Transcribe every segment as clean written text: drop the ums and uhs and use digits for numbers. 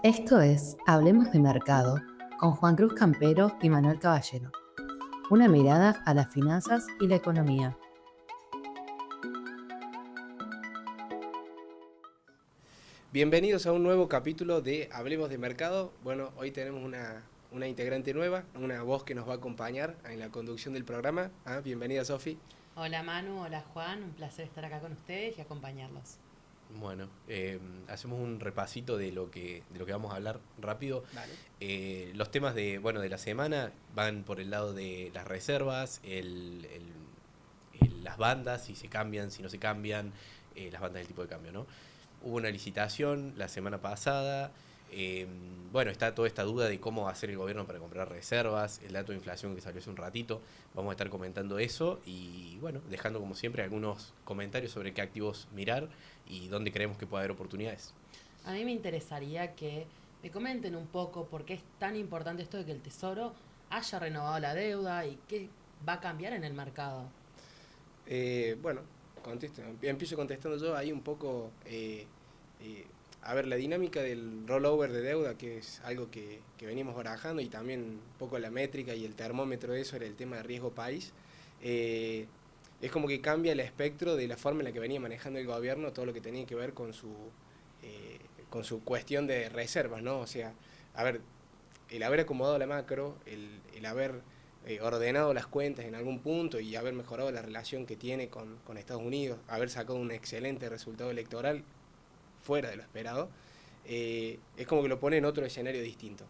Esto es Hablemos de Mercado con Juan Cruz Campero y Manuel Caballero. Una mirada a las finanzas y la economía. Bienvenidos a un nuevo capítulo de Hablemos de Mercado. Bueno, hoy tenemos una integrante nueva, una voz que nos va a acompañar en la conducción del programa. Bienvenida, Sofi. Hola Manu, hola Juan, un placer estar acá con ustedes y acompañarlos. Bueno, hacemos un repasito de lo que vamos a hablar rápido. Dale. Los temas de la semana van por el lado de las reservas, las bandas, si se cambian, si no se cambian, las bandas del tipo de cambio, ¿no? Hubo una licitación la semana pasada. Está toda esta duda de cómo va a hacer el gobierno para comprar reservas, el dato de inflación que salió hace un ratito. Vamos a estar comentando eso y, bueno, dejando como siempre algunos comentarios sobre qué activos mirar y dónde creemos que puede haber oportunidades. A mí me interesaría que me comenten un poco por qué es tan importante esto de que el Tesoro haya renovado la deuda y qué va a cambiar en el mercado. Bueno, empiezo contestando yo ahí un poco. La dinámica del rollover de deuda, que es algo que venimos barajando, y también un poco la métrica y el termómetro de eso era el tema de riesgo país. Es como que cambia el espectro de la forma en la que venía manejando el gobierno todo lo que tenía que ver con su cuestión de reservas, ¿no? O sea, el haber acomodado la macro, el haber ordenado las cuentas en algún punto y haber mejorado la relación que tiene con Estados Unidos, haber sacado un excelente resultado electoral fuera de lo esperado, es como que lo pone en otro escenario distinto.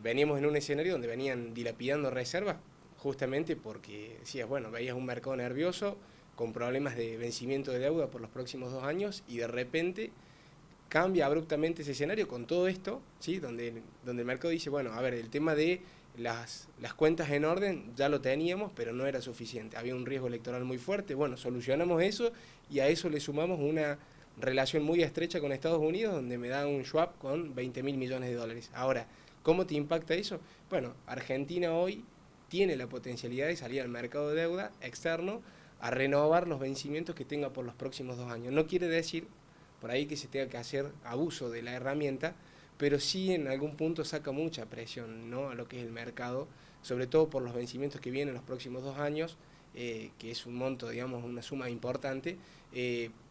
Veníamos en un escenario donde venían dilapidando reservas, justamente porque decías, bueno, veías un mercado nervioso, con problemas de vencimiento de deuda por los próximos 2 años, y de repente cambia abruptamente ese escenario con todo esto, ¿sí? donde el mercado dice, bueno, el tema de las cuentas en orden ya lo teníamos, pero no era suficiente. Había un riesgo electoral muy fuerte. Bueno, solucionamos eso y a eso le sumamos una relación muy estrecha con Estados Unidos, donde me da un swap con 20.000 millones de dólares. Ahora, ¿cómo te impacta eso? Bueno, Argentina hoy tiene la potencialidad de salir al mercado de deuda externo a renovar los vencimientos que tenga por los próximos 2 años. No quiere decir por ahí que se tenga que hacer abuso de la herramienta, pero sí en algún punto saca mucha presión, ¿no?, a lo que es el mercado, sobre todo por los vencimientos que vienen los próximos 2 años, que es un monto, digamos, una suma importante,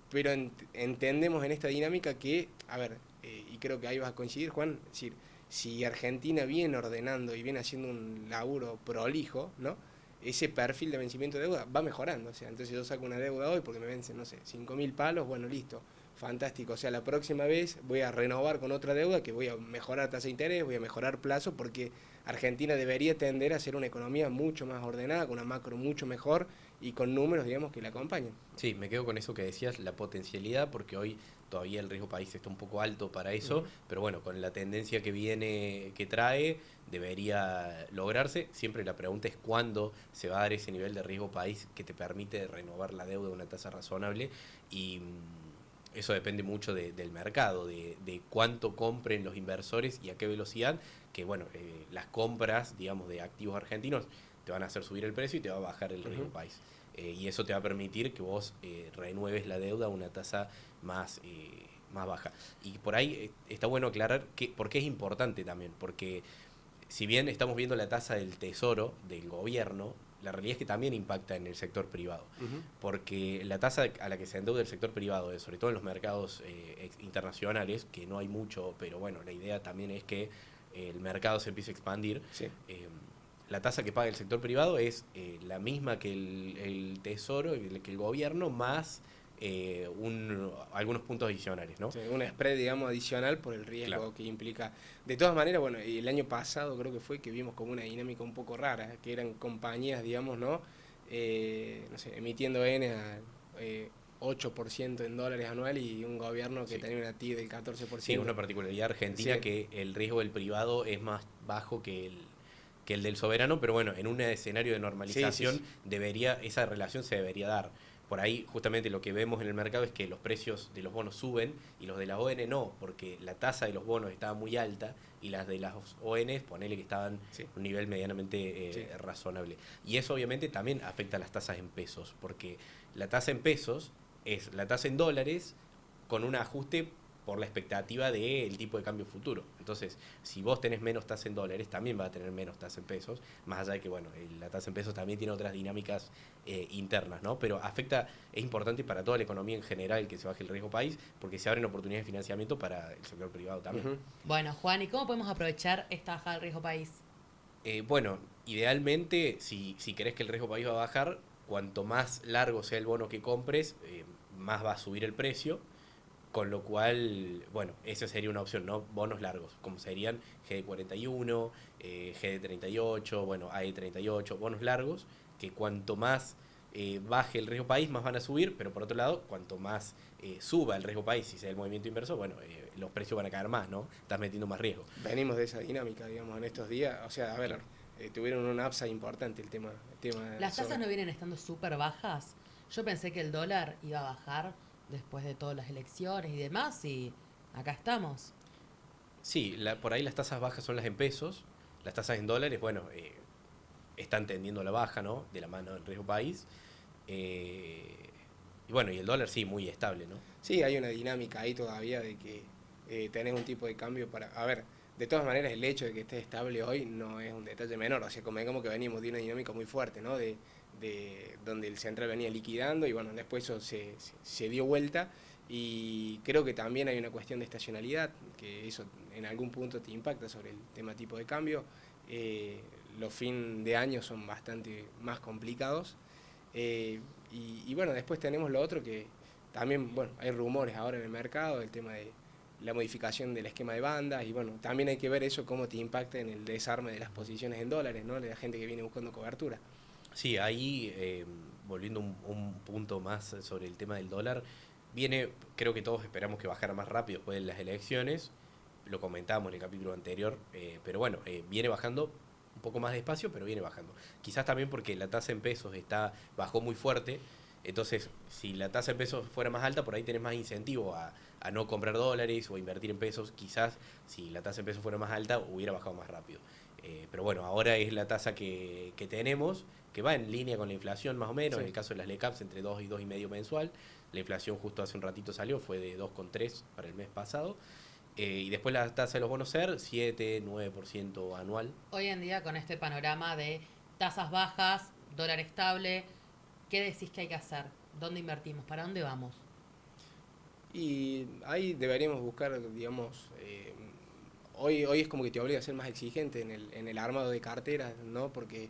pero entendemos en esta dinámica que, y creo que ahí vas a coincidir, Juan, es decir, si Argentina viene ordenando y viene haciendo un laburo prolijo, ¿no?, ese perfil de vencimiento de deuda va mejorando. O sea, entonces yo saco una deuda hoy porque me vencen, no sé, 5.000 palos, bueno, listo, fantástico. O sea, la próxima vez voy a renovar con otra deuda que voy a mejorar tasa de interés, voy a mejorar plazo, porque Argentina debería tender a ser una economía mucho más ordenada, con una macro mucho mejor y con números, digamos, que la acompañen. Sí, me quedo con eso que decías, la potencialidad, porque hoy todavía el riesgo país está un poco alto para eso, pero bueno, con la tendencia que viene, que trae, debería lograrse. Siempre la pregunta es cuándo se va a dar ese nivel de riesgo país que te permite renovar la deuda a una tasa razonable, y eso depende mucho del mercado, de cuánto compren los inversores y a qué velocidad, que bueno, las compras, digamos, de activos argentinos te van a hacer subir el precio y te va a bajar el riesgo país. Y eso te va a permitir que vos renueves la deuda a una tasa más baja. Y por ahí está bueno aclarar por qué es importante también, porque si bien estamos viendo la tasa del tesoro del gobierno, la realidad es que también impacta en el sector privado, porque la tasa a la que se endeuda el sector privado, sobre todo en los mercados internacionales, que no hay mucho, pero bueno, la idea también es que el mercado se empiece a expandir. Sí. La tasa que paga el sector privado es la misma que el tesoro, que el gobierno, más algunos puntos adicionales, ¿no? Sí, un spread, digamos, adicional por el riesgo, Claro. que implica. De todas maneras, bueno, el año pasado creo que fue que vimos como una dinámica un poco rara, que eran compañías, digamos, ¿no? No sé, emitiendo N a 8% en dólares anual, y un gobierno que Sí. tenía una TIR del 14%. Sí, es una particularidad argentina, Sí. que el riesgo del privado es más bajo que el del soberano, pero bueno, en un escenario de normalización Sí. esa relación se debería dar. Por ahí justamente lo que vemos en el mercado es que los precios de los bonos suben y los de la ON no, porque la tasa de los bonos estaba muy alta y las de las ON, ponele que estaban Sí. a un nivel medianamente razonable. Y eso obviamente también afecta a las tasas en pesos, porque la tasa en pesos es la tasa en dólares con un ajuste por la expectativa del tipo de cambio futuro. Entonces, si vos tenés menos tasa en dólares, también va a tener menos tasa en pesos, más allá de que, bueno, la tasa en pesos también tiene otras dinámicas internas, ¿no? Pero afecta, es importante para toda la economía en general que se baje el riesgo país, porque se abren oportunidades de financiamiento para el sector privado también. Ujú. Bueno, Juan, ¿y cómo podemos aprovechar esta bajada del riesgo país? Bueno, idealmente, si querés que el riesgo país va a bajar, cuanto más largo sea el bono que compres, más va a subir el precio. Con lo cual, bueno, esa sería una opción, ¿no? Bonos largos, como serían GD41, GD38, bueno, AE38, bonos largos, que cuanto más baje el riesgo país, más van a subir, pero por otro lado, cuanto más suba el riesgo país, si se da el movimiento inverso, bueno, los precios van a caer más, ¿no? Estás metiendo más riesgo. Venimos de esa dinámica, digamos, en estos días. O sea, a ver, tuvieron un upside importante el tema ¿Las tasas sobre- no vienen estando súper bajas? Yo pensé que el dólar iba a bajar después de todas las elecciones y demás, y acá estamos. Sí, por ahí las tasas bajas son las en pesos, las tasas en dólares, bueno, están tendiendo a la baja, ¿no? De la mano del riesgo país. Y bueno, y el dólar sí, muy estable, ¿no? Sí, hay una dinámica ahí todavía de que tenés un tipo de cambio para... A ver, de todas maneras el hecho de que esté estable hoy no es un detalle menor, o sea, como que venimos de una dinámica muy fuerte, ¿no? De donde el central venía liquidando y bueno, después eso se dio vuelta y creo que también hay una cuestión de estacionalidad, que eso en algún punto te impacta sobre el tema tipo de cambio. Los fin de año son bastante más complicados. Y bueno, después tenemos lo otro que también, bueno, hay rumores ahora en el mercado, el tema de la modificación del esquema de bandas y bueno, también hay que ver eso cómo te impacta en el desarme de las posiciones en dólares, ¿no? De la gente que viene buscando cobertura. Sí, ahí, volviendo un punto más sobre el tema del dólar, viene, creo que todos esperamos que bajara más rápido después de las elecciones, lo comentamos en el capítulo anterior, pero bueno, viene bajando un poco más despacio, pero viene bajando. Quizás también porque la tasa en pesos bajó muy fuerte, entonces si la tasa en pesos fuera más alta, por ahí tenés más incentivo a no comprar dólares o a invertir en pesos. Quizás si la tasa en pesos fuera más alta, hubiera bajado más rápido. Pero bueno, ahora es la tasa que tenemos, que va en línea con la inflación más o menos, Sí. en el caso de las LECAPs entre 2 y 2,5 mensual. La inflación justo hace un ratito salió, fue de 2,3 para el mes pasado. Y después la tasa de los bonos SER, 7-9% anual. Hoy en día, con este panorama de tasas bajas, dólar estable, ¿qué decís que hay que hacer? ¿Dónde invertimos? ¿Para dónde vamos? Y ahí deberíamos buscar, digamos, hoy es como que te obliga a ser más exigente en el armado de carteras, ¿no? Porque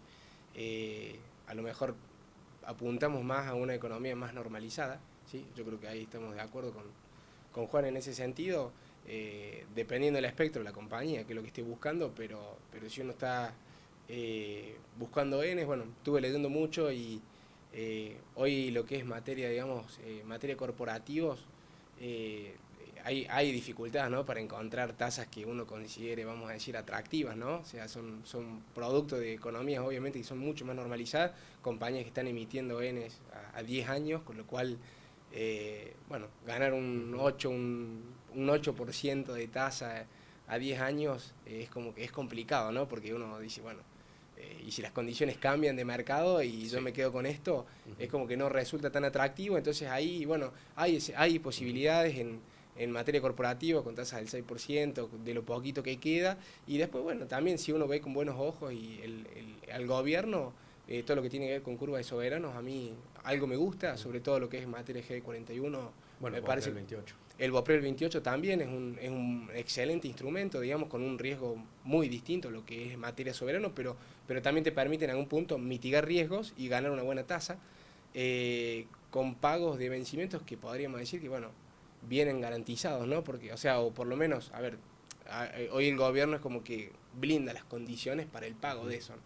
a lo mejor apuntamos más a una economía más normalizada, ¿sí? Yo creo que ahí estamos de acuerdo con Juan en ese sentido, dependiendo del espectro de la compañía, que es lo que esté buscando, pero si uno está buscando Ns, bueno, estuve leyendo mucho y hoy lo que es materia, digamos, materia corporativos, eh, hay dificultades, ¿no? Para encontrar tasas que uno considere, vamos a decir, atractivas, ¿no? O sea, son productos de economías, obviamente, que son mucho más normalizadas, compañías que están emitiendo Ns a 10 años, con lo cual, bueno, ganar un 8% de tasa a 10 años es como que es complicado, ¿no? Porque uno dice, bueno, y si las condiciones cambian de mercado y yo Sí. me quedo con esto, Ujú. es como que no resulta tan atractivo, entonces ahí, bueno, hay posibilidades en materia corporativa con tasas del 6%, de lo poquito que queda, y después, bueno, también si uno ve con buenos ojos y al gobierno, todo lo que tiene que ver con curva de soberanos, a mí algo me gusta, sobre todo lo que es materia G41, Bueno, me vos parece... el 28. El BOPREL 28 también es un excelente instrumento, digamos, con un riesgo muy distinto a lo que es materia soberano, pero también te permite en algún punto mitigar riesgos y ganar una buena tasa, con pagos de vencimientos que podríamos decir que, bueno, vienen garantizados, ¿no? Porque, o sea, o por lo menos, a ver, hoy el gobierno es como que blinda las condiciones para el pago de eso, ¿no?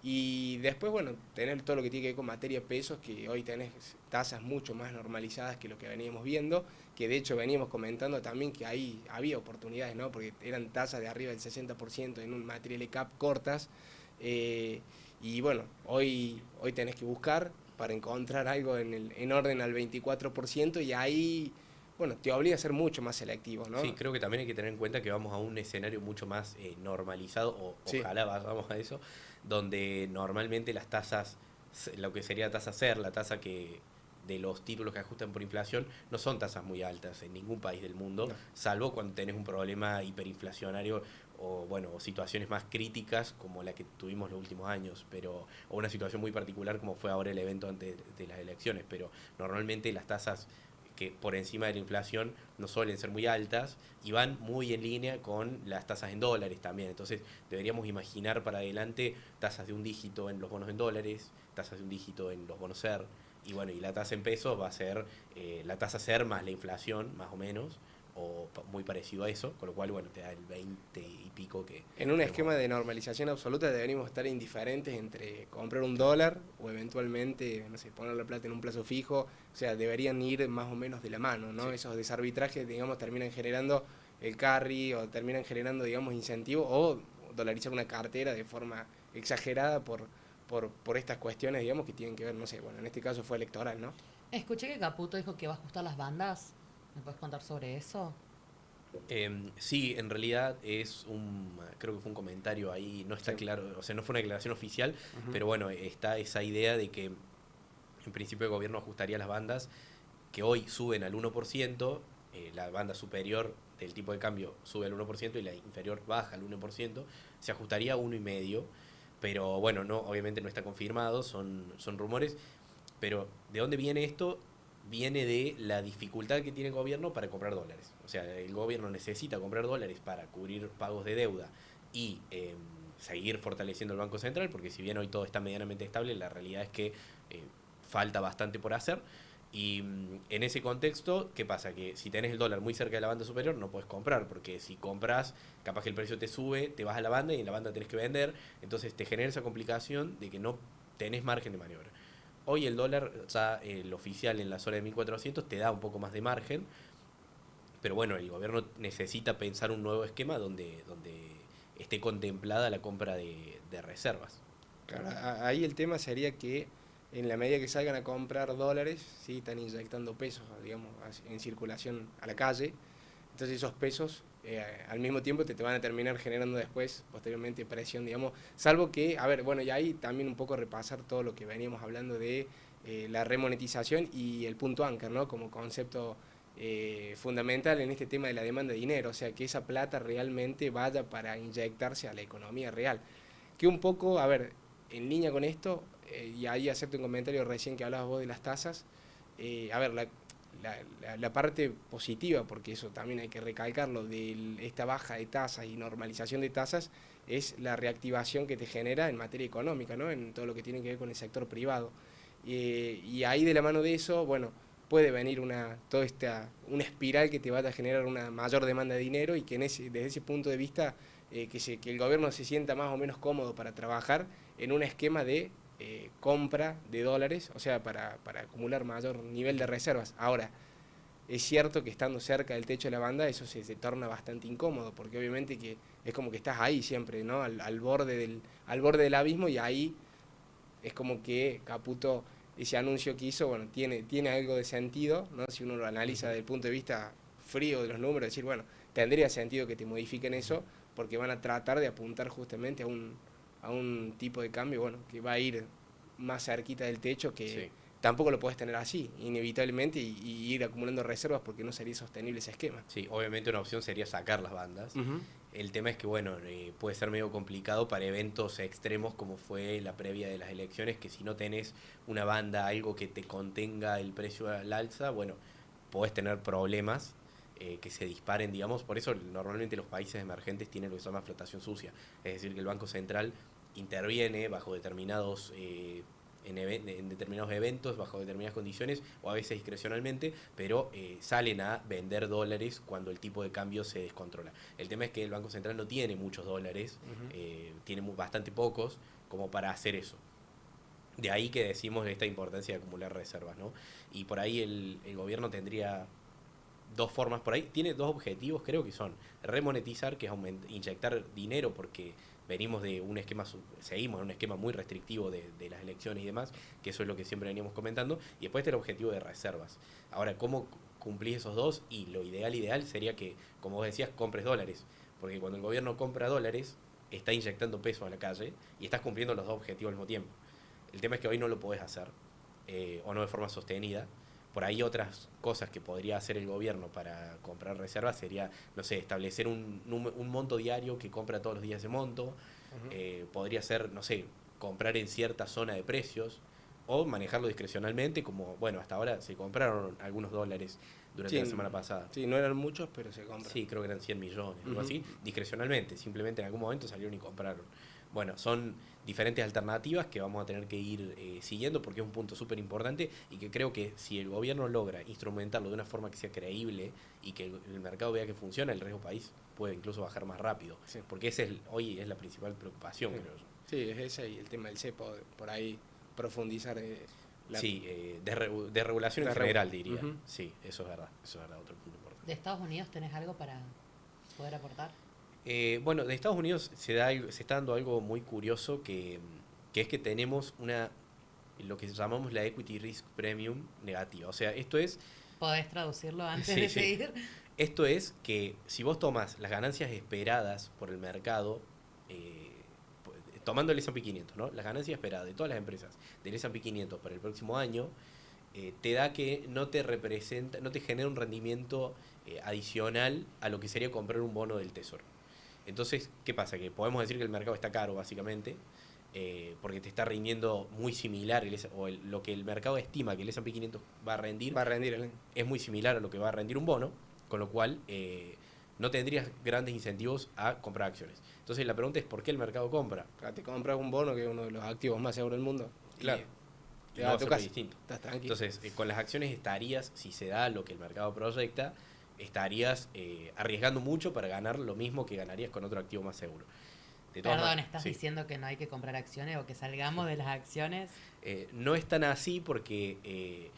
Y después, bueno, tener todo lo que tiene que ver con materia pesos, que hoy tenés tasas mucho más normalizadas que lo que veníamos viendo, que de hecho veníamos comentando también que ahí había oportunidades, ¿no? Porque eran tasas de arriba del 60% en un material ECAP cortas, y bueno, hoy tenés que buscar para encontrar algo en orden al 24% y ahí, bueno, te obliga a ser mucho más selectivo, ¿no? Sí, creo que también hay que tener en cuenta que vamos a un escenario mucho más normalizado, o Sí. ojalá vayamos a eso, donde normalmente las tasas, lo que sería tasa SER, la tasa que de los títulos que ajustan por inflación no son tasas muy altas en ningún país del mundo, No. salvo cuando tenés un problema hiperinflacionario o bueno, o situaciones más críticas como la que tuvimos los últimos años, pero o una situación muy particular como fue ahora el evento antes de las elecciones, pero normalmente las tasas que por encima de la inflación no suelen ser muy altas y van muy en línea con las tasas en dólares también. Entonces deberíamos imaginar para adelante tasas de un dígito en los bonos en dólares, tasas de un dígito en los bonos SER, y bueno, y la tasa en pesos va a ser la tasa SER más la inflación, más o menos, o muy parecido a eso, con lo cual, bueno, te da el 20 y pico que... En un esquema de normalización absoluta deberíamos estar indiferentes entre comprar un dólar o eventualmente, no sé, poner la plata en un plazo fijo. O sea, deberían ir más o menos de la mano, ¿no? Sí. Esos desarbitrajes, digamos, terminan generando el carry o terminan generando, digamos, incentivos o dolarizar una cartera de forma exagerada por estas cuestiones, digamos, que tienen que ver, no sé, bueno, en este caso fue electoral, ¿no? Escuché que Caputo dijo que va a ajustar las bandas. ¿Me puedes contar sobre eso? Sí, en realidad creo que fue un comentario ahí, no está Sí. claro, o sea, no fue una declaración oficial, Ujú. pero bueno, está esa idea de que en principio el gobierno ajustaría las bandas que hoy suben al 1%, la banda superior del tipo de cambio sube al 1% y la inferior baja al 1%, se ajustaría a 1,5%, pero bueno, no, obviamente no está confirmado, son rumores, pero ¿de dónde viene esto? Viene de la dificultad que tiene el gobierno para comprar dólares. O sea, el gobierno necesita comprar dólares para cubrir pagos de deuda y seguir fortaleciendo el Banco Central, porque si bien hoy todo está medianamente estable, la realidad es que falta bastante por hacer. Y en ese contexto, ¿qué pasa? Que si tenés el dólar muy cerca de la banda superior, no puedes comprar, porque si compras, capaz que el precio te sube, te vas a la banda y en la banda tenés que vender, entonces te genera esa complicación de que no tenés margen de maniobra. Hoy el dólar, ya el oficial en la zona de 1400, te da un poco más de margen, pero bueno, el gobierno necesita pensar un nuevo esquema donde esté contemplada la compra de reservas. Claro, ahí el tema sería que en la medida que salgan a comprar dólares, sí, están inyectando pesos, digamos, en circulación a la calle. Entonces esos pesos al mismo tiempo te van a terminar generando después, posteriormente, presión, digamos. Salvo que, a ver, bueno, y ahí también un poco repasar todo lo que veníamos hablando de la remonetización y el punto anchor, ¿no? Como concepto fundamental en este tema de la demanda de dinero. O sea, que esa plata realmente vaya para inyectarse a la economía real. Que un poco, a ver, en línea con esto, y ahí hacerte un comentario recién que hablabas vos de las tasas, a ver, la parte positiva, porque eso también hay que recalcarlo, de esta baja de tasas y normalización de tasas, es la reactivación que te genera en materia económica, ¿no? En todo lo que tiene que ver con el sector privado. Y ahí de la mano de eso, bueno, puede venir una espiral que te vaya a generar una mayor demanda de dinero y que desde ese punto de vista que el gobierno se sienta más o menos cómodo para trabajar en un esquema de compra de dólares, o sea, para acumular mayor nivel de reservas. Ahora, es cierto que estando cerca del techo de la banda eso se torna bastante incómodo, porque obviamente que es como que estás ahí siempre, ¿no? Al borde del abismo, y ahí es como que Caputo, ese anuncio que hizo, bueno, tiene algo de sentido, ¿no? Si uno lo analiza desde el punto de vista frío de los números, decir, bueno, tendría sentido que te modifiquen eso, porque van a tratar de apuntar justamente a un tipo de cambio, bueno, que va a ir más cerquita del techo, que Sí. tampoco lo puedes tener así, inevitablemente, y ir acumulando reservas porque no sería sostenible ese esquema. Sí, obviamente una opción sería sacar las bandas. Uh-huh. El tema es que, bueno, puede ser medio complicado para eventos extremos como fue la previa de las elecciones, que si no tenés una banda, algo que te contenga el precio al alza, bueno, podés tener problemas que se disparen, digamos. Por eso normalmente los países emergentes tienen lo que se llama flotación sucia. Es decir, que el Banco Central interviene bajo determinados... en determinados eventos, bajo determinadas condiciones o a veces discrecionalmente, pero salen a vender dólares cuando el tipo de cambio se descontrola. El tema es que el Banco Central no tiene muchos dólares, tiene bastante pocos como para hacer eso. De ahí que decimos esta importancia de acumular reservas, ¿no? Y por ahí el gobierno tendría dos formas por ahí. Tiene dos objetivos, creo que son remonetizar, que es inyectar dinero, porque venimos de un esquema, seguimos en un esquema muy restrictivo de las elecciones y demás, que eso es lo que siempre veníamos comentando, y después está el objetivo de reservas. Ahora, ¿cómo cumplís esos dos? Y lo ideal sería que, como vos decías, compres dólares, porque cuando el gobierno compra dólares, está inyectando pesos a la calle y estás cumpliendo los dos objetivos al mismo tiempo. El tema es que hoy no lo podés hacer. o no de forma sostenida. Por ahí otras cosas que podría hacer el gobierno para comprar reservas sería, no sé, establecer un monto diario que compra todos los días ese monto. Podría ser, no sé, comprar en cierta zona de precios o manejarlo discrecionalmente, como, bueno, hasta ahora se compraron algunos dólares durante la semana pasada. Sí, no eran muchos, pero se compran. Sí, creo que eran 100 millones, algo así, discrecionalmente, simplemente en algún momento salieron y compraron. Bueno, son diferentes alternativas que vamos a tener que ir siguiendo porque es un punto súper importante y que creo que si el gobierno logra instrumentarlo de una forma que sea creíble y que el mercado vea que funciona, el riesgo país puede incluso bajar más rápido. Sí. Porque hoy es la principal preocupación, creo yo. Sí, es esa y el tema del cepo, por ahí profundizar. De regulación en general, diría. Sí, eso es verdad, otro punto importante. ¿De Estados Unidos tenés algo para poder aportar? Bueno, de Estados Unidos se está dando algo muy curioso que es que tenemos lo que llamamos la Equity Risk Premium negativa. O sea, esto es... ¿Podés traducirlo antes Sí, de sí. seguir? Esto es que si vos tomás las ganancias esperadas por el mercado, tomando el S&P 500, ¿no? Las ganancias esperadas de todas las empresas del S&P 500 para el próximo año, te da que no te genera un rendimiento adicional a lo que sería comprar un bono del Tesoro. Entonces, ¿qué pasa? Que podemos decir que el mercado está caro, básicamente, porque te está rindiendo muy similar, lo que el mercado estima que el S&P 500 va a rendir, es muy similar a lo que va a rendir un bono, con lo cual no tendrías grandes incentivos a comprar acciones. Entonces, la pregunta es, ¿por qué el mercado compra? Te compras un bono que es uno de los activos más seguros del mundo. Claro. Te va a tu casa. Distinto. Estás tranquilo. Entonces, con las acciones estarías, si se da lo que el mercado proyecta, estarías arriesgando mucho para ganar lo mismo que ganarías con otro activo más seguro. Perdón, ¿estás diciendo que no hay que comprar acciones o que salgamos de las acciones? No es tan así porque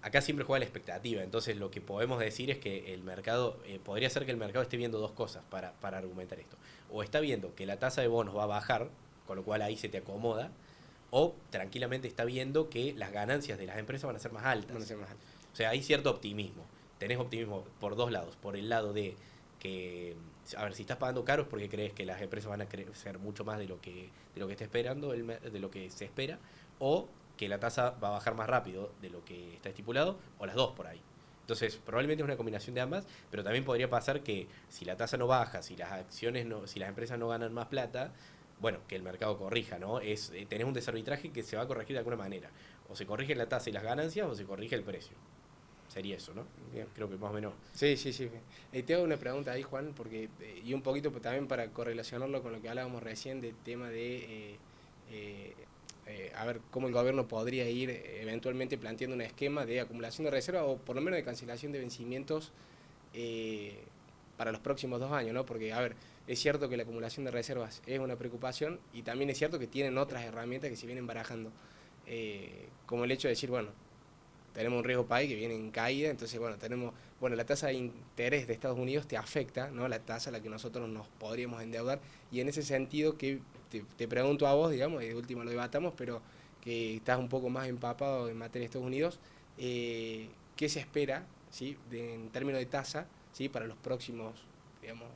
acá siempre juega la expectativa. Entonces lo que podemos decir es que el mercado, podría ser que el mercado esté viendo dos cosas para argumentar esto. O está viendo que la tasa de bonos va a bajar, con lo cual ahí se te acomoda, o tranquilamente está viendo que las ganancias de las empresas van a ser más altas. O sea, hay cierto optimismo. Tenés optimismo por dos lados. Por el lado de que, a ver, si estás pagando caro es porque crees que las empresas van a crecer mucho más de lo que está esperando, de lo que se espera, o que la tasa va a bajar más rápido de lo que está estipulado, o las dos por ahí. Entonces, probablemente es una combinación de ambas, pero también podría pasar que si la tasa no baja, si las empresas no ganan más plata, bueno, que el mercado corrija, ¿no? Tenés un desarbitraje que se va a corregir de alguna manera. O se corrige la tasa y las ganancias, o se corrige el precio. Sería eso, ¿no? Bien. Creo que más o menos. Sí. Te hago una pregunta ahí, Juan, porque y un poquito también para correlacionarlo con lo que hablábamos recién del tema de a ver cómo el gobierno podría ir eventualmente planteando un esquema de acumulación de reserva o por lo menos de cancelación de vencimientos para los próximos 2 años, ¿no? Porque, a ver, es cierto que la acumulación de reservas es una preocupación y también es cierto que tienen otras herramientas que se vienen barajando, como el hecho de decir, bueno, tenemos un riesgo país que viene en caída, entonces, la tasa de interés de Estados Unidos te afecta, ¿no? La tasa a la que nosotros nos podríamos endeudar, y en ese sentido que te pregunto a vos, digamos, y de última lo debatamos, pero que estás un poco más empapado en materia de Estados Unidos, ¿qué se espera, ¿sí? En términos de tasa, ¿sí? Para los próximos, digamos,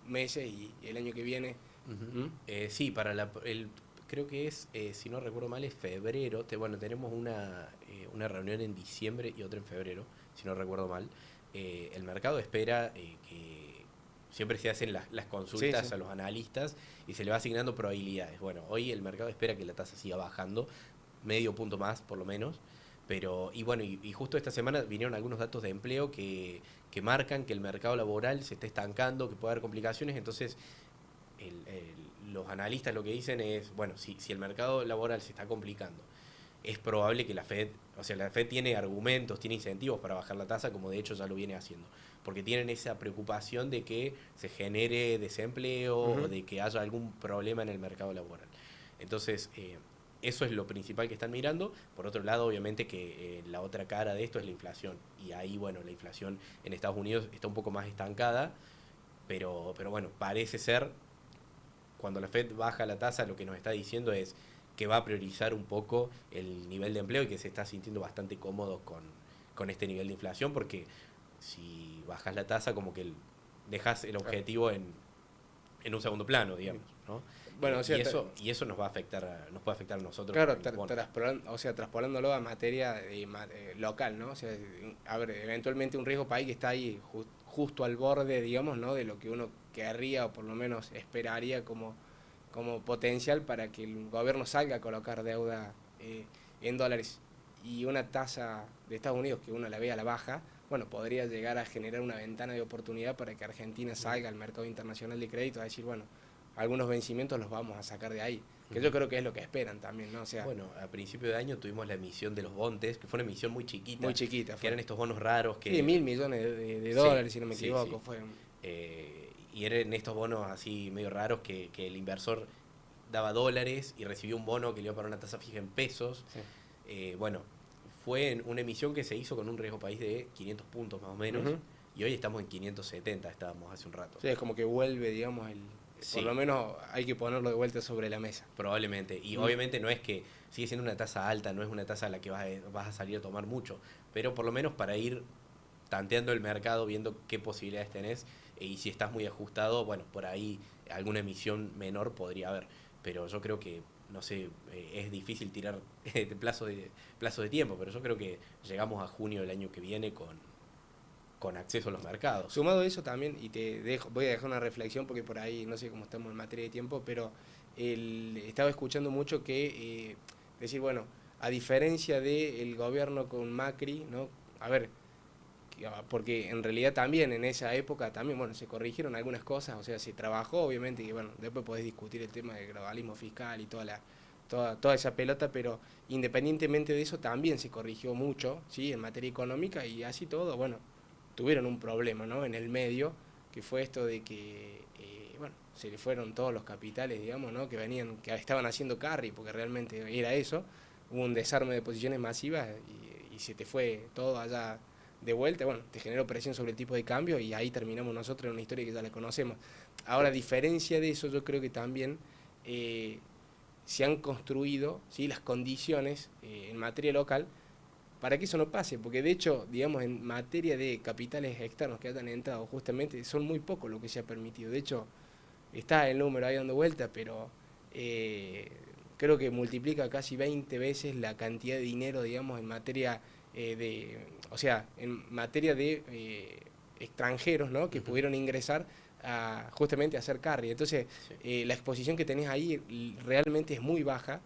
meses y el año que viene? Sí, creo que es, si no recuerdo mal, es febrero. Tenemos una reunión en diciembre y otra en febrero, si no recuerdo mal. El mercado espera que siempre se hacen las consultas a los analistas y se le va asignando probabilidades. Bueno, hoy el mercado espera que la tasa siga bajando, medio punto más por lo menos. Y justo esta semana vinieron algunos datos de empleo que marcan que el mercado laboral se está estancando, que puede haber complicaciones. Entonces, los analistas lo que dicen es, bueno, si el mercado laboral se está complicando, es probable que la Fed tiene argumentos, tiene incentivos para bajar la tasa, como de hecho ya lo viene haciendo, porque tienen esa preocupación de que se genere desempleo o de que haya algún problema en el mercado laboral. Entonces, eso es lo principal que están mirando. Por otro lado, obviamente que la otra cara de esto es la inflación, y ahí, bueno, la inflación en Estados Unidos está un poco más estancada, pero bueno, parece ser, cuando la Fed baja la tasa, lo que nos está diciendo es que va a priorizar un poco el nivel de empleo y que se está sintiendo bastante cómodo con este nivel de inflación, porque si bajas la tasa, como que dejas el objetivo en un segundo plano, digamos. ¿no? Bueno, o sea, y eso nos va a afectar, nos puede afectar a nosotros. claro, con el bono. traspolándolo a materia local, ¿no? O sea, a ver, eventualmente un riesgo país que está ahí justo al borde, digamos, ¿no? De lo que uno querría o por lo menos esperaría como potencial para que el gobierno salga a colocar deuda en dólares y una tasa de Estados Unidos que uno la ve a la baja, bueno, podría llegar a generar una ventana de oportunidad para que Argentina salga al mercado internacional de crédito a decir, bueno, algunos vencimientos los vamos a sacar de ahí, que yo creo que es lo que esperan también, ¿no? O sea, Bueno, a principio de año tuvimos la emisión de los bondes, que fue una emisión muy chiquita. muy chiquita. Que eran estos bonos raros que... Sí, 1.000 millones de Sí, dólares, si no me sí, equivoco. sí. Fue Y eran estos bonos así medio raros que el inversor daba dólares y recibió un bono que le iba para una tasa fija en pesos. Sí. Bueno, fue en una emisión que se hizo con un riesgo país de 500 puntos más o menos. Ujú. Y hoy estamos en 570, estábamos hace un rato. Sí, es como que vuelve, digamos, Sí. por lo menos hay que ponerlo de vuelta sobre la mesa. Probablemente. Y obviamente no es que sigue siendo una tasa alta, no es una tasa a la que vas a salir a tomar mucho. Pero por lo menos para ir tanteando el mercado, viendo qué posibilidades tenés. Y si estás muy ajustado, bueno, por ahí alguna emisión menor podría haber. Pero yo creo que, no sé, es difícil tirar de plazo de tiempo, pero yo creo que llegamos a junio del año que viene con acceso a los mercados. Sumado a eso también, y voy a dejar una reflexión porque por ahí no sé cómo estamos en materia de tiempo, pero estaba escuchando mucho que decir, bueno, a diferencia del gobierno con Macri, ¿no? A ver, porque en realidad también en esa época también, bueno, se corrigieron algunas cosas, o sea, se trabajó obviamente, y bueno, después podés discutir el tema del globalismo fiscal y toda esa pelota, pero independientemente de eso también se corrigió mucho, ¿sí? En materia económica y así todo, bueno, tuvieron un problema, ¿no? En el medio, que fue esto de que, bueno, se le fueron todos los capitales, digamos, ¿no? Que estaban haciendo carry, porque realmente era eso, hubo un desarme de posiciones masivas y se te fue todo allá de vuelta, bueno, te generó presión sobre el tipo de cambio y ahí terminamos nosotros en una historia que ya la conocemos. Ahora, a diferencia de eso, yo creo que también se han construido, ¿sí? Las condiciones en materia local para que eso no pase, porque de hecho, digamos, en materia de capitales externos que hayan entrado, justamente son muy pocos lo que se ha permitido. De hecho, está el número ahí dando vuelta, pero creo que multiplica casi 20 veces la cantidad de dinero, digamos, en materia o sea, en materia de extranjeros, ¿no? Que pudieron ingresar justamente a hacer carry. Entonces, la exposición que tenés ahí realmente es muy baja.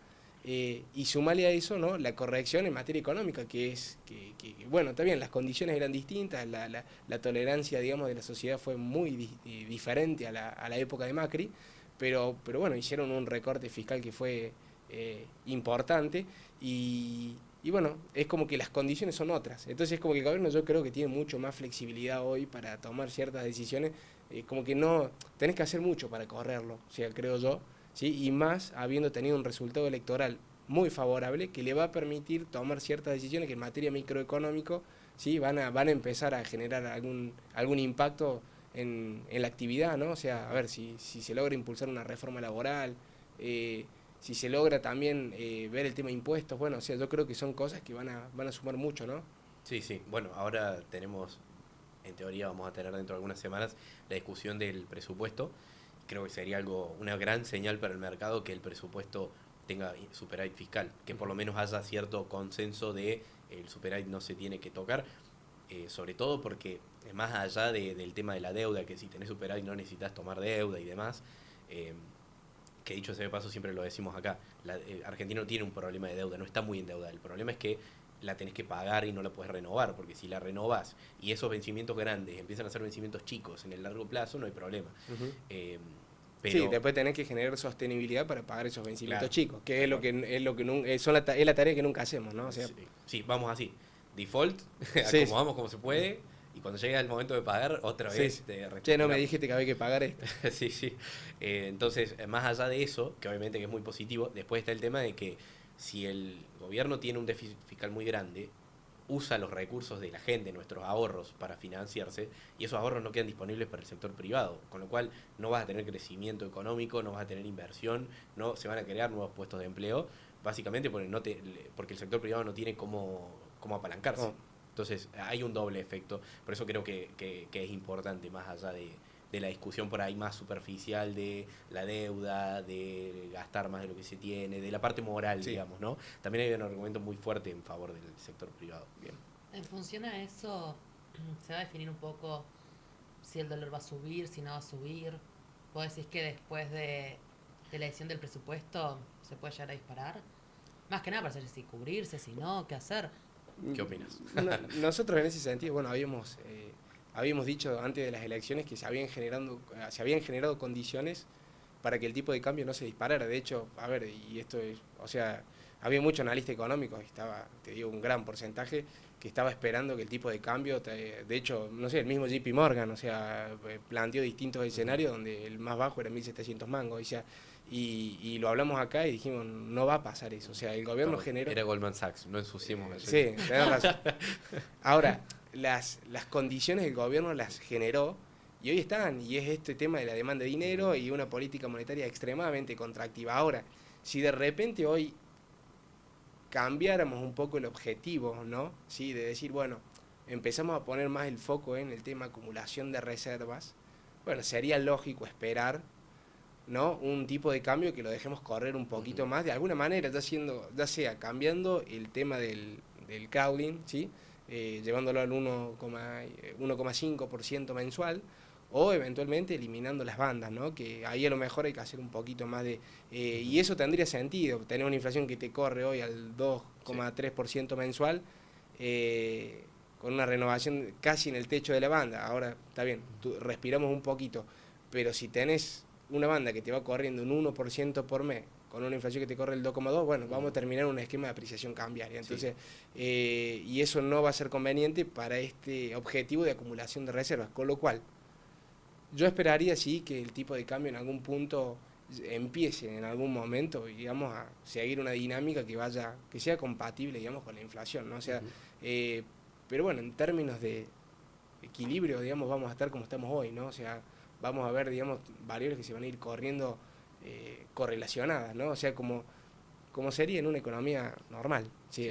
Y sumale a eso, ¿no? La corrección en materia económica, que es que bueno, está bien, las condiciones eran distintas, la tolerancia, digamos, de la sociedad fue muy diferente a la época de Macri, pero bueno, hicieron un recorte fiscal que fue importante y bueno, es como que las condiciones son otras. Entonces es como que el gobierno yo creo que tiene mucho más flexibilidad hoy para tomar ciertas decisiones, como que no tenés que hacer mucho para correrlo, o sea, creo yo. ¿Sí? Y más habiendo tenido un resultado electoral muy favorable que le va a permitir tomar ciertas decisiones que en materia microeconómico, ¿sí? van a empezar a generar algún impacto en la actividad, ¿no? O sea, a ver, si se logra impulsar una reforma laboral, si se logra también ver el tema de impuestos, bueno, o sea, yo creo que son cosas que van a sumar mucho, ¿no? Sí, sí. Bueno, ahora tenemos, en teoría vamos a tener dentro de algunas semanas la discusión del presupuesto. Creo que sería una gran señal para el mercado que el presupuesto tenga superávit fiscal, que por lo menos haya cierto consenso de el superávit no se tiene que tocar, sobre todo porque más allá del tema de la deuda, que si tenés superávit no necesitas tomar deuda y demás, que dicho sea de paso siempre lo decimos acá, Argentina no tiene un problema de deuda, no está muy endeudada, el problema es que la tenés que pagar y no la puedes renovar, porque si la renovás y esos vencimientos grandes empiezan a ser vencimientos chicos en el largo plazo, no hay problema. Pero, sí, después tenés que generar sostenibilidad para pagar esos vencimientos claro, chicos, que es lo que es la tarea que nunca hacemos, ¿no? O sea, sí, vamos así, default, sí, acomodamos como se puede, y cuando llega el momento de pagar, otra vez sí. te Che, no me reestructuramos. dijiste que había que pagar esto. Sí, sí. Entonces, más allá de eso, que obviamente que es muy positivo, después está el tema de que si el gobierno tiene un déficit fiscal muy grande, usa los recursos de la gente, nuestros ahorros, para financiarse, y esos ahorros no quedan disponibles para el sector privado, con lo cual no vas a tener crecimiento económico, no vas a tener inversión, no se van a crear nuevos puestos de empleo, básicamente porque el sector privado no tiene cómo apalancarse. Oh. Entonces hay un doble efecto, por eso creo que es importante, más allá de la discusión por ahí más superficial de la deuda, de gastar más de lo que se tiene, de la parte moral, Sí. digamos, ¿no? También hay un argumento muy fuerte en favor del sector privado. Bien. En función a eso, se va a definir un poco si el dólar va a subir, si no va a subir. ¿Vos decís que después de la edición del presupuesto se puede llegar a disparar? Más que nada para saber si cubrirse, si no, qué hacer. ¿Qué opinas? Nosotros en ese sentido, bueno, habíamos dicho antes de las elecciones que se habían generado condiciones para que el tipo de cambio no se disparara. De hecho, a ver, y esto es, o sea, había mucho analista económico, estaba, te digo, un gran porcentaje que estaba esperando que el tipo de cambio, de hecho, no sé, el mismo JP Morgan, o sea, planteó distintos escenarios donde el más bajo era 1.700 mangos, o sea, y lo hablamos acá y dijimos, no va a pasar eso, o sea, el gobierno generó... Era Goldman Sachs, no ensuciemos el Sí, tenés razón. Ahora, las condiciones el gobierno las generó y hoy están, y es este tema de la demanda de dinero y una política monetaria extremadamente contractiva. Ahora, si de repente hoy cambiáramos un poco el objetivo, ¿no? Sí, de decir, bueno, empezamos a poner más el foco en el tema acumulación de reservas, bueno, sería lógico esperar, ¿no? Un tipo de cambio que lo dejemos correr un poquito más, de alguna manera, ya sea cambiando el tema del crawling, ¿sí? Llevándolo al 1,5% mensual, o eventualmente eliminando las bandas, ¿no? Que ahí a lo mejor hay que hacer un poquito más de... y eso tendría sentido, tener una inflación que te corre hoy al 2,3% mensual, con una renovación casi en el techo de la banda. Ahora, está bien, respiramos un poquito, pero si tenés una banda que te va corriendo un 1% por mes, con una inflación que te corre el 2,2, bueno, vamos a terminar un esquema de apreciación cambiaria. Entonces, y eso no va a ser conveniente para este objetivo de acumulación de reservas, con lo cual yo esperaría sí que el tipo de cambio en algún punto empiece en algún momento, digamos, a seguir una dinámica que sea compatible, digamos, con la inflación, ¿no? O sea, pero bueno, en términos de equilibrio, digamos, vamos a estar como estamos hoy, ¿no? O sea, vamos a ver, digamos, variables que se van a ir corriendo correlacionadas, ¿no? O sea, como sería en una economía normal, ¿sí?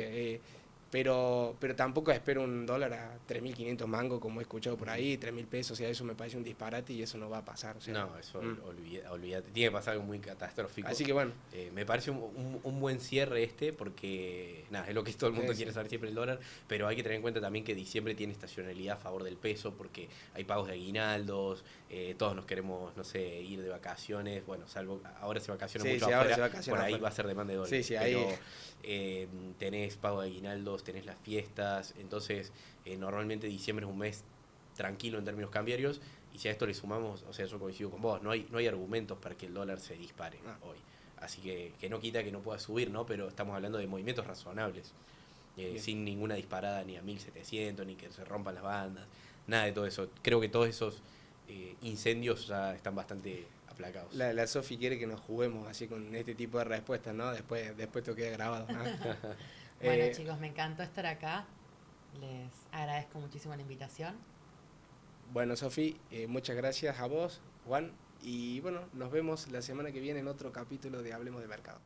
Pero tampoco espero un dólar a 3.500 mangos, como he escuchado por ahí, 3.000 pesos, o sea, eso me parece un disparate y eso no va a pasar. O sea, No, eso olvídate. Tiene que pasar algo muy catastrófico. Así que bueno. Me parece un buen cierre porque, nada, es lo que todo el mundo quiere saber siempre el dólar, pero hay que tener en cuenta también que diciembre tiene estacionalidad a favor del peso, porque hay pagos de aguinaldos, todos nos queremos, no sé, ir de vacaciones, bueno, salvo ahora se vacaciona mucho afuera, por ahí va a ser demanda de dólares. Sí, pero ahí... tenés pago de aguinaldos, tenés las fiestas, entonces normalmente diciembre es un mes tranquilo en términos cambiarios, y si a esto le sumamos, o sea, yo coincido con vos, no hay argumentos para que el dólar se dispare hoy, así que no quita que no pueda subir, ¿no? Pero estamos hablando de movimientos razonables, sin ninguna disparada ni a 1.700, ni que se rompan las bandas, nada de todo eso. Creo que todos esos incendios ya están bastante aplacados. La Sofi quiere que nos juguemos así con este tipo de respuestas, ¿no? Después te queda grabado, ¿no? Bueno, chicos, me encantó estar acá. Les agradezco muchísimo la invitación. Bueno, Sofi, muchas gracias a vos, Juan, y bueno, nos vemos la semana que viene en otro capítulo de Hablemos de Mercado.